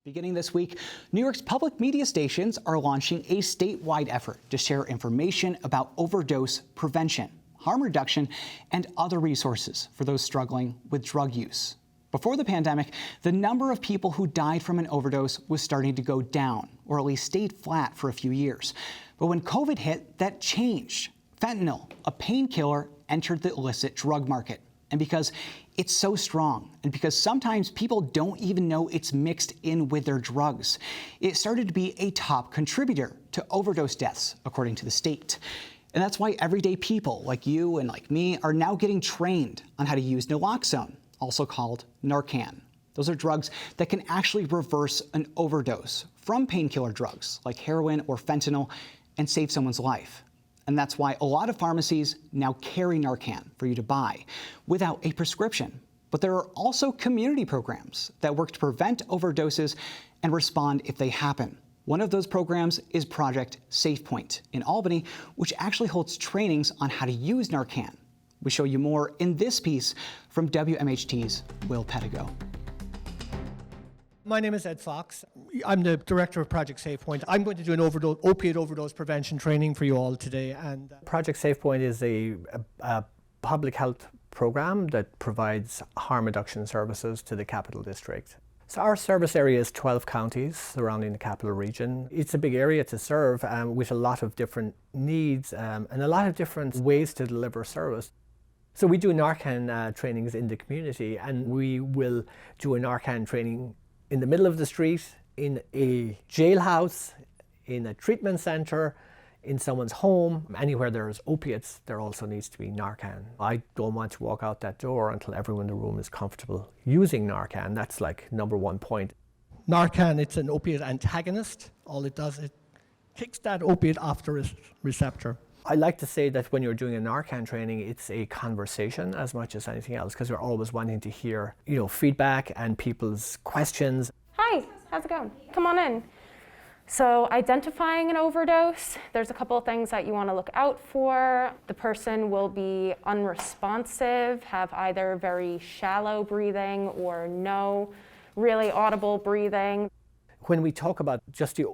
Beginning this week, New York's public media stations are launching a statewide effort to share information about overdose prevention, harm reduction, and other resources for those struggling with drug use. Before the pandemic, the number of people who died from an overdose was starting to go down, or at least stayed flat for a few years. But when COVID hit, that changed. Fentanyl, a painkiller, entered the illicit drug market. And because it's so strong, and because sometimes people don't even know it's mixed in with their drugs, it started to be a top contributor to overdose deaths, according to the state. And that's why everyday people like you and like me are now getting trained on how to use naloxone, also called Narcan. Those are drugs that can actually reverse an overdose from painkiller drugs like heroin or fentanyl and save someone's life. And that's why a lot of pharmacies now carry Narcan for you to buy without a prescription. But there are also community programs that work to prevent overdoses and respond if they happen. One of those programs is Project SafePoint in Albany, which actually holds trainings on how to use Narcan. We show you more in this piece from WMHT's Will Pedigo. My name is Ed Fox. I'm the director of Project SafePoint. I'm going to do an opiate overdose prevention training for you all today. And Project SafePoint is a public health program that provides harm reduction services to the Capital District. So our service area is 12 counties surrounding the capital region. It's a big area to serve with a lot of different needs and a lot of different ways to deliver service. So we do Narcan trainings in the community, and we will do a Narcan training in the middle of the street, in a jailhouse, in a treatment center, in someone's home. Anywhere there's opiates, there also needs to be Narcan. I don't want to walk out that door until everyone in the room is comfortable using Narcan. That's like number one point. Narcan, it's an opiate antagonist. All it does, it kicks that opiate off the receptor. I like to say that when you're doing a Narcan training, it's a conversation as much as anything else, because we're always wanting to hear, feedback and people's questions. Hi, how's it going? Come on in. So identifying an overdose, there's a couple of things that you want to look out for. The person will be unresponsive, have either very shallow breathing or no really audible breathing. When we talk about just the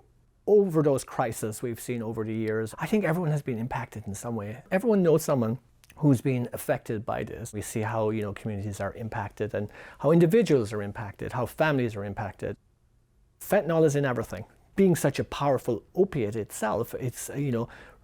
overdose crisis we've seen over the years, I think everyone has been impacted in some way. Everyone knows someone who's been affected by this. We see how communities are impacted and how individuals are impacted, how families are impacted. Fentanyl is in everything. Being such a powerful opiate itself, it's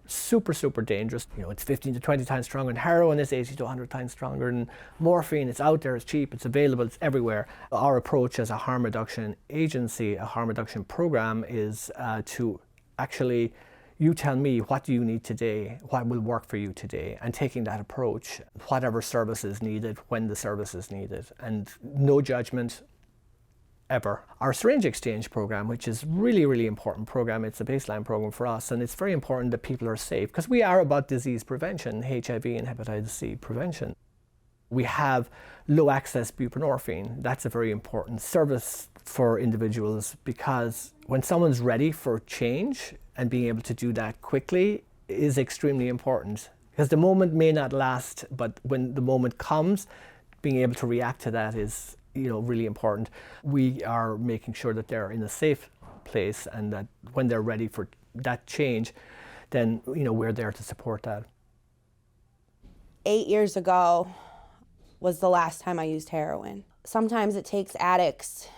super, super dangerous. It's 15 to 20 times stronger than heroin, it's 80 to 100 times stronger than morphine. It's out there, it's cheap, it's available, it's everywhere. Our approach as a harm reduction agency, a harm reduction program, is to actually, you tell me, what do you need today, what will work for you today, and taking that approach, whatever service is needed, when the service is needed, and no judgment, ever. Our syringe exchange program, which is really, really important program, it's a baseline program for us, and it's very important that people are safe, because we are about disease prevention, HIV and hepatitis C prevention. We have low access buprenorphine. That's a very important service for individuals, because when someone's ready for change and being able to do that quickly is extremely important, because the moment may not last, but when the moment comes, being able to react to that is really important. We are making sure that they're in a safe place, and that when they're ready for that change, then we're there to support that. 8 years ago was the last time I used heroin. Sometimes it takes addicts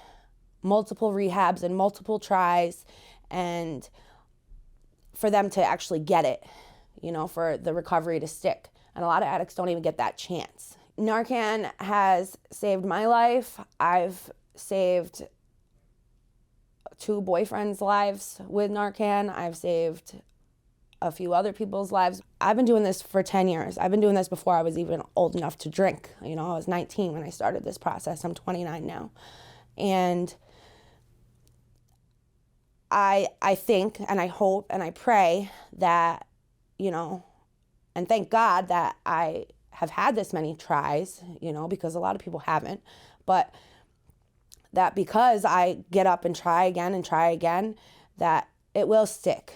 multiple rehabs and multiple tries, and for them to actually get it, for the recovery to stick. And a lot of addicts don't even get that chance. Narcan has saved my life. I've saved 2 boyfriends' lives with Narcan. I've saved a few other people's lives. I've been doing this for 10 years. I've been doing this before I was even old enough to drink. I was 19 when I started this process. I'm 29 now. And I think and I hope and I pray that, and thank God that I have had this many tries, because a lot of people haven't, but that because I get up and try again, that it will stick.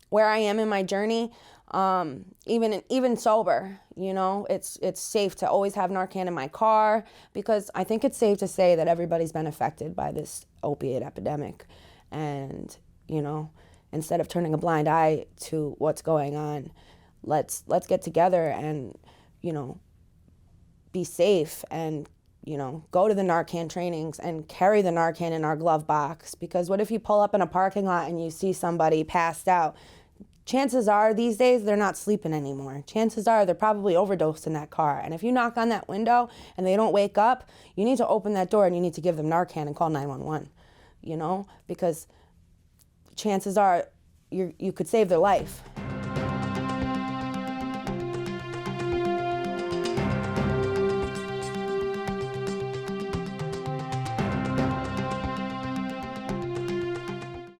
Where I am in my journey, Even sober, you know, it's safe to always have Narcan in my car, because I think it's safe to say that everybody's been affected by this opiate epidemic. And, you know, instead of turning a blind eye to what's going on, let's get together and, you know, be safe and, you know, go to the Narcan trainings and carry the Narcan in our glove box. Because what if you pull up in a parking lot and you see somebody passed out? Chances are these days they're not sleeping anymore. Chances are they're probably overdosed in that car. And if you knock on that window and they don't wake up, you need to open that door and you need to give them Narcan and call 911, you know, because chances are you could save their life.